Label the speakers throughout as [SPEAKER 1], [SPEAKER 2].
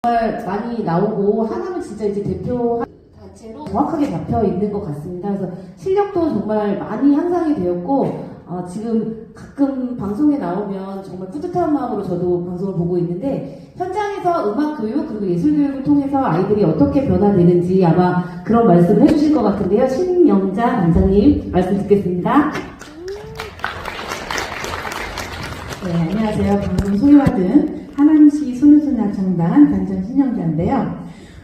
[SPEAKER 1] 정말 많이 나오고 하나는 진짜 이제 대표 단체로 정확하게 잡혀 있는 것 같습니다. 그래서 실력도 정말 많이 향상이 되었고 지금 가끔 방송에 나오면 정말 뿌듯한 마음으로 저도 방송을 보고 있는데 현장에서 음악 교육 그리고 예술 교육을 통해서 아이들이 어떻게 변화되는지 아마 그런 말씀을 해주실 것 같은데요. 신영자 단장님 말씀 듣겠습니다.
[SPEAKER 2] 네, 안녕하세요. 방금 소개받은 하남시 소녀소녀합창단 단장 신영자인데요.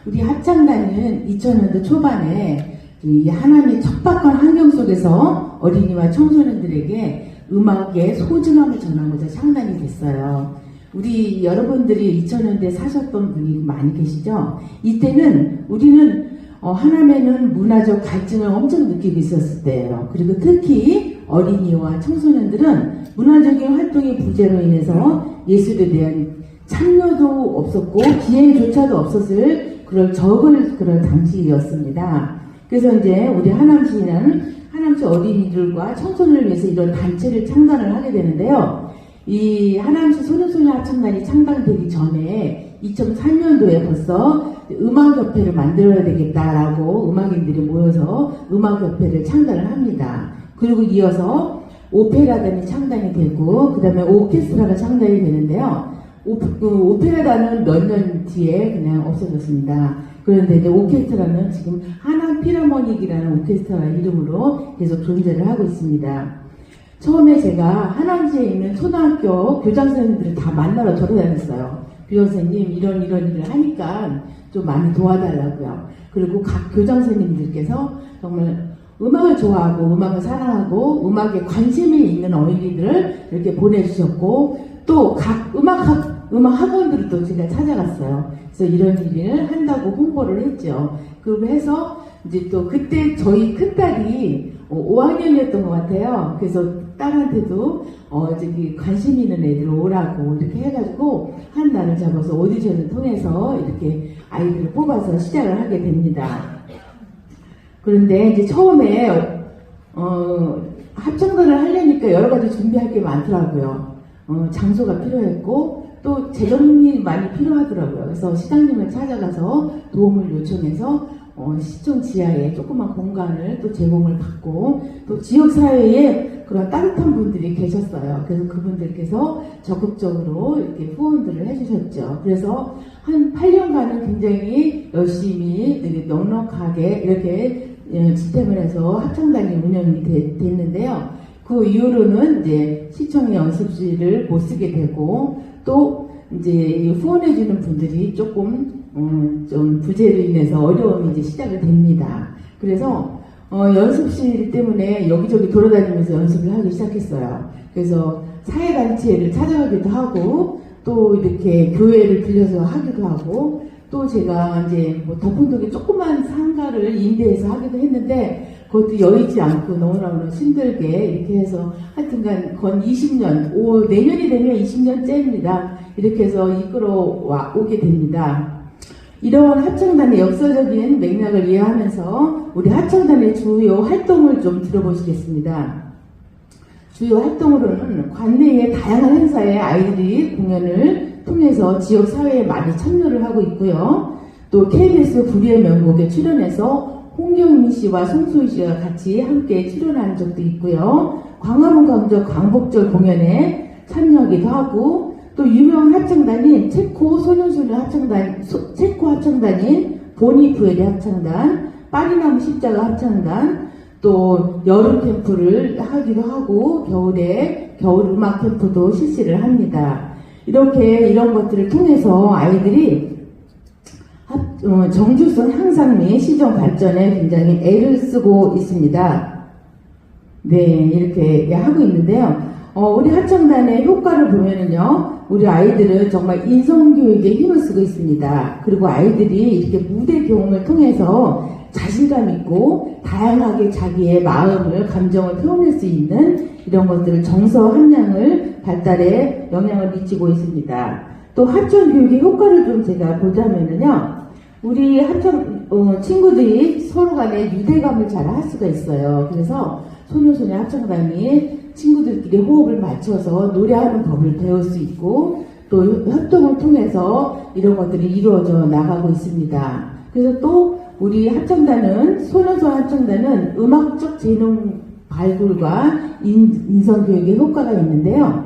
[SPEAKER 2] 우리 합창단은 2000년도 초반에 이 하남의 척박한 환경 속에서 어린이와 청소년들에게 음악의 소중함을 전하고자 창단이 됐어요. 우리 여러분들이 2000년대에 사셨던 분이 많이 계시죠? 이때는 우리는 하남에는 문화적 갈증을 엄청 느끼고 있었을 때예요. 그리고 특히 어린이와 청소년들은 문화적인 활동의 부재로 인해서 예술에 대한 참여도 없었고 기회조차도 없었을 그런 당시였습니다. 그래서 이제 우리 하남시는 하남시 어린이들과 청소년을 위해서 이런 단체를 창단을 하게 되는데요. 이 하남시 소녀소녀 합창단이 창단되기 전에 2003년도에 벌써 음악협회를 만들어야 되겠다라고 음악인들이 모여서 음악협회를 창단을 합니다. 그리고 이어서 오페라단이 창단이 되고 그 다음에 오케스트라가 창단이 되는데요. 오페라단은 몇 년 뒤에 그냥 없어졌습니다. 그런데 이제 오케스트라는 지금 하남 필하모닉이라는 오케스트라 이름으로 계속 존재를 하고 있습니다. 처음에 제가 하남시에 있는 초등학교 교장선생님들을 다 만나러 돌아다녔어요. 교장선생님 이런 일을 하니까 좀 많이 도와달라고요. 그리고 각 교장선생님들께서 정말 음악을 좋아하고 음악을 사랑하고 음악에 관심이 있는 어린이들을 이렇게 보내주셨고 또 각 음악 학원들을 또 제가 찾아갔어요. 그래서 이런 일을 한다고 홍보를 했죠. 그리고 해서 이제 또 그때 저희 큰딸이 5학년이었던 것 같아요. 그래서 딸한테도 저기 관심 있는 애들 오라고 이렇게 해가지고 한 날을 잡아서 오디션을 통해서 이렇게 아이들을 뽑아서 시작을 하게 됩니다. 그런데 이제 처음에 합창단을 하려니까 여러 가지 준비할 게 많더라고요. 장소가 필요했고 또 재정이 많이 필요하더라고요. 그래서 시장님을 찾아가서 도움을 요청해서 시청 지하에 조그만 공간을 또 제공을 받고 또 지역사회에 그런 따뜻한 분들이 계셨어요. 그래서 그분들께서 적극적으로 이렇게 후원들을 해주셨죠. 그래서 한 8년간은 굉장히 열심히 되게 넉넉하게 이렇게 지탱을 해서 합창단이 운영이 됐는데요. 그 이후로는 이제 시청의 연습실을 못 쓰게 되고 또 이제 후원해주는 분들이 조금 좀 부재로 인해서 어려움이 이제 시작이 됩니다. 그래서 연습실 때문에 여기저기 돌아다니면서 연습을 하기 시작했어요. 그래서 사회단체를 찾아가기도 하고 또 이렇게 교회를 빌려서 하기도 하고 또 제가 이제 뭐 덕분덕에 조그만 상가를 임대해서 하기도 했는데 그것도 여의치 않고 너무너무 힘들게 이렇게 해서 하여튼간 건 20년, 내년이 되면 20년째입니다. 이렇게 해서 이끌어 오게 됩니다. 이런 합창단의 역사적인 맥락을 이해하면서 우리 합창단의 주요 활동을 좀 들어보시겠습니다. 주요 활동으로는 관내의 다양한 행사에 아이들이 공연을 통해서 지역 사회에 많이 참여를 하고 있고요. 또 KBS 불의의 명곡에 출연해서 홍경민 씨와 송소희 씨가 같이 함께 출연한 적도 있고요. 광화문 광적 광복절 공연에 참여하기도 하고 또 유명한 합창단인 체코 소년소녀 합창단, 체코 합창단인 보니푸에리 합창단, 파리나무 십자가 합창단, 또 여름 캠프를 하기도 하고 겨울에 겨울 음악 캠프도 실시를 합니다. 이렇게 이런 것들을 통해서 아이들이 정주성 향상 및 시정 발전에 굉장히 애를 쓰고 있습니다. 네, 이렇게 하고 있는데요. 우리 합창단의 효과를 보면은요, 우리 아이들은 정말 인성교육에 힘을 쓰고 있습니다. 그리고 아이들이 이렇게 무대 경험을 통해서 자신감 있고 다양하게 자기의 마음을, 감정을 표현할 수 있는 이런 것들을 정서 함량을 발달에 영향을 미치고 있습니다. 또 합창 교육의 효과를 좀 제가 보자면은요, 우리 합창 친구들이 서로 간에 유대감을 잘 할 수가 있어요. 그래서 소녀소녀 합창단이 친구들끼리 호흡을 맞춰서 노래하는 법을 배울 수 있고 또 협동을 통해서 이런 것들이 이루어져 나가고 있습니다. 그래서 또 우리 합창단은 소년소 합창단은 음악적 재능 발굴과 인성교육의 효과가 있는데요.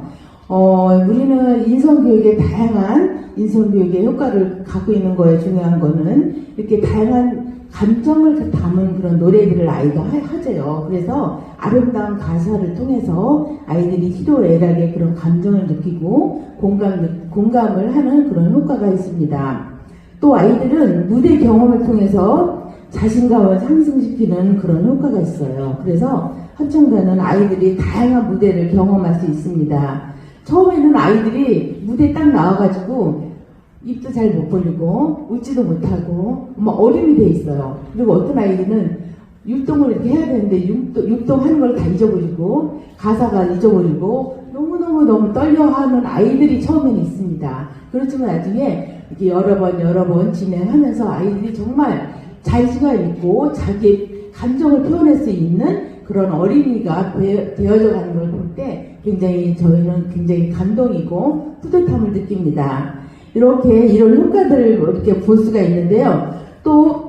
[SPEAKER 2] 우리는 인성교육의 다양한 인성교육의 효과를 갖고 있는 거에 중요한 거는 이렇게 다양한 감정을 담은 그런 노래들을 아이가 하재요. 그래서 아름다운 가사를 통해서 아이들이 희로애락의 그런 감정을 느끼고 공감을 하는 그런 효과가 있습니다. 또 아이들은 무대 경험을 통해서 자신감을 상승시키는 그런 효과가 있어요. 그래서 합창단은 아이들이 다양한 무대를 경험할 수 있습니다. 처음에는 아이들이 무대에 딱 나와가지고 입도 잘 못 벌리고 웃지도 못하고 어림이 돼 있어요. 그리고 어떤 아이들은 율동을 이렇게 해야 되는데 율동하는 걸 다 잊어버리고 가사가 잊어버리고 너무 떨려하는 아이들이 처음에는 있습니다. 그렇지만 나중에 이렇게 여러 번 진행하면서 아이들이 정말 자신감 있고 자기 감정을 표현할 수 있는 그런 어린이가 되어져 가는 걸 볼 때 저희는 굉장히 감동이고 뿌듯함을 느낍니다. 이런 효과들을 이렇게 볼 수가 있는데요. 또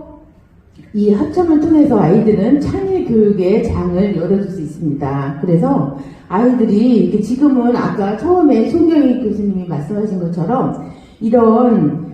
[SPEAKER 2] 이 합창을 통해서 아이들은 창의 교육의 장을 열어줄 수 있습니다. 그래서 아이들이 이렇게 지금은 아까 처음에 손경희 교수님이 말씀하신 것처럼 이런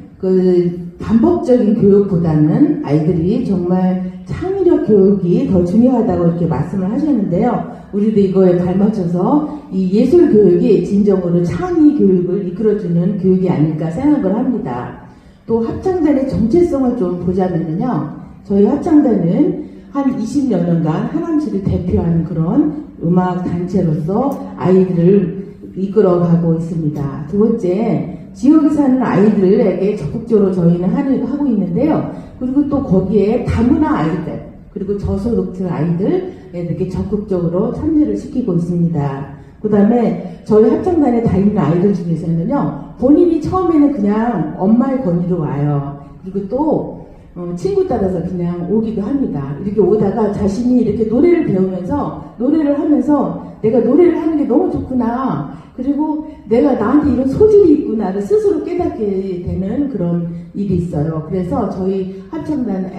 [SPEAKER 2] 반복적인 교육보다는 아이들이 정말 창의력 교육이 더 중요하다고 이렇게 말씀을 하셨는데요. 우리도 이거에 발맞춰서 이 예술 교육이 진정으로 창의 교육을 이끌어주는 교육이 아닐까 생각을 합니다. 또 합창단의 정체성을 좀 보자면요. 저희 합창단은 한 20여 년간 하남시를 대표하는 그런 음악 단체로서 아이들을 이끌어가고 있습니다. 두 번째, 지역에 사는 아이들에게 적극적으로 저희는 하고 있는데요. 그리고 또 거기에 다문화 아이들, 그리고 저소득층 아이들 이렇게 적극적으로 참여를 시키고 있습니다. 그 다음에 저희 합창단에 다니는 아이들 중에서는요, 본인이 처음에는 그냥 엄마의 권유로 와요. 그리고 또 친구 따라서 그냥 오기도 합니다. 이렇게 오다가 자신이 이렇게 노래를 배우면서 노래를 하면서 내가 노래를 하는 게 너무 좋구나. 그리고 내가 나한테 이런 소질이 있구나를 스스로 깨닫게 되는 그런 일이 있어요. 그래서 저희 합창단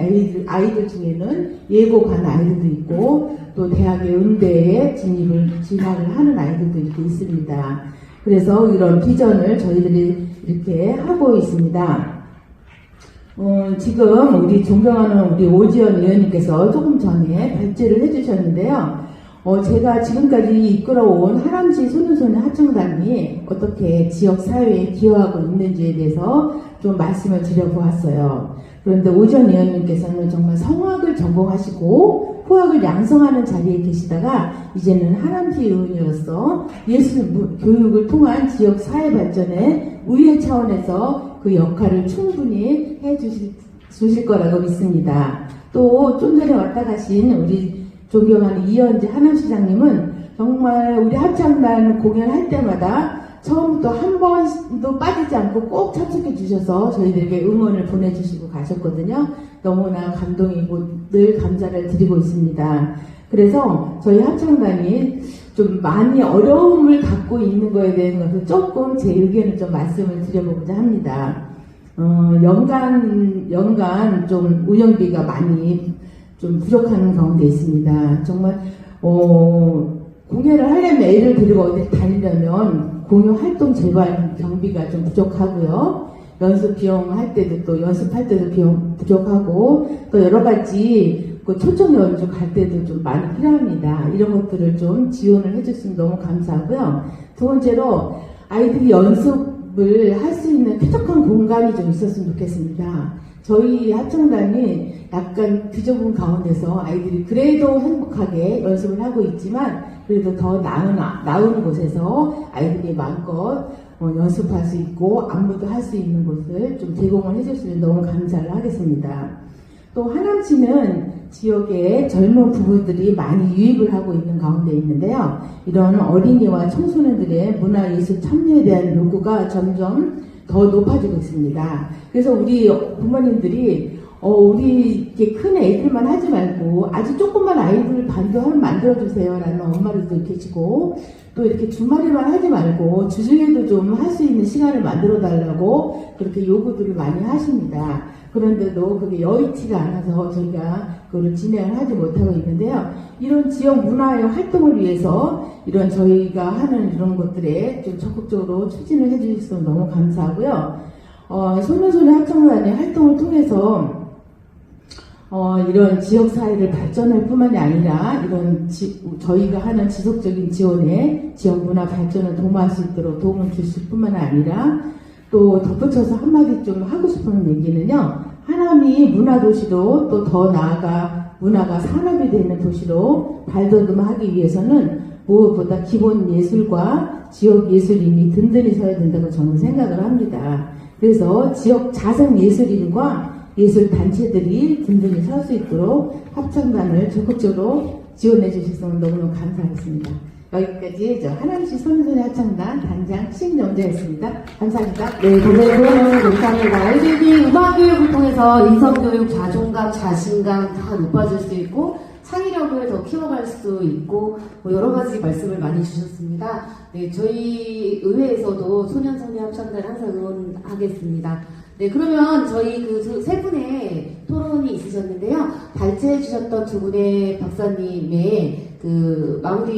[SPEAKER 2] 아이들 중에는 예고 간 아이들도 있고 또 대학의 음대에 진학을 하는 아이들도 이렇게 있습니다. 그래서 이런 비전을 저희들이 이렇게 하고 있습니다. 지금 우리 존경하는 우리 오지연 의원님께서 조금 전에 발제를 해주셨는데요. 제가 지금까지 이끌어온 하남시 소년소녀 합창단이 어떻게 지역 사회에 기여하고 있는지에 대해서 좀 말씀을 드려보았어요. 그런데 오지연 의원님께서는 정말 성악을 전공하시고 후학을 양성하는 자리에 계시다가 이제는 하남시 의원으로서 예술 교육을 통한 지역 사회 발전에 우회 차원에서 그 역할을 충분히 해주실 거라고 믿습니다. 또 좀 전에 왔다 가신 우리 존경하는 이현지 하남시장님은 정말 우리 합창단 공연할 때마다 처음부터 한 번도 빠지지 않고 꼭 참석해 주셔서 저희들에게 응원을 보내주시고 가셨거든요. 너무나 감동이고 늘 감사를 드리고 있습니다. 그래서 저희 합창단이 좀 많이 어려움을 갖고 있는 거에 대한 것을 조금 제 의견을 좀 말씀을 드려보고자 합니다. 연간 좀 운영비가 많이 좀 부족한 가운데 있습니다. 정말 공연을 하려면 애를 데리고 어디 다니려면 공연 활동 재발 경비가 좀 부족하고요. 연습 비용 할 때도 또 연습할 때도 비용 부족하고 또 여러 가지 그 초청 연주 갈 때도 좀 많이 필요합니다. 이런 것들을 좀 지원을 해줬으면 너무 감사하고요. 두 번째로 아이들이 연습을 할 수 있는 쾌적한 공간이 좀 있었으면 좋겠습니다. 저희 합창단이 약간 비좁은 가운데서 아이들이 그래도 행복하게 연습을 하고 있지만 그래도 더 나은 곳에서 아이들이 마음껏 연습할 수 있고 안무도 할 수 있는 곳을 좀 제공을 해줬으면 너무 감사를 하겠습니다. 또 하남시는 지역에 젊은 부부들이 많이 유입을 하고 있는 가운데 있는데요. 이런 어린이와 청소년들의 문화예술 참여에 대한 요구가 점점 더 높아지고 있습니다. 그래서 우리 부모님들이 우리 이렇게 큰 애들만 하지 말고 아주 조그만 아이들 반도 한번 만들어주세요라는 엄마들도 계시고, 또 이렇게 주말에만 하지 말고 주중에도 좀 할 수 있는 시간을 만들어 달라고 그렇게 요구들을 많이 하십니다. 그런데도 그게 여의치가 않아서 저희가 그걸 진행을 하지 못하고 있는데요. 이런 지역 문화의 활동을 위해서 이런 저희가 하는 이런 것들에 좀 적극적으로 추진을 해주셔서 너무 감사하고요. 소년소녀 합창단의 활동을 통해서 이런 지역사회를 발전할 뿐만이 아니라 이런 저희가 하는 지속적인 지원에 지역 문화 발전을 도모할 수 있도록 도움을 줄 뿐만 아니라, 또 덧붙여서 한마디 좀 하고 싶은 얘기는요, 하남이 문화도시로 또 더 나아가 문화가 산업이 되는 도시로 발돋움하기 위해서는 무엇보다 기본 예술과 지역 예술인이 든든히 서야 된다고 저는 생각을 합니다. 그래서 지역 자생 예술인과 예술 단체들이 든든히 설 수 있도록 합창단을 적극적으로 지원해 주셔서 너무너무 감사하겠습니다. 여기까지 하남시 소년소녀 합창단 단장 신영자였습니다. 감사합니다.
[SPEAKER 1] 네, 고생을 감사합니다. 애들이 음악교육을 통해서 인성교육, 자존감, 자신감 다 높아질 수 있고 창의력을 더 키워갈 수 있고 여러 가지 말씀을 많이 주셨습니다. 네, 저희 의회에서도 소년소녀 합창단 항상 응원하겠습니다. 네, 그러면 저희 그 세 분의 토론이 있으셨는데요. 발제해 주셨던 두 분의 박사님의 그 마무리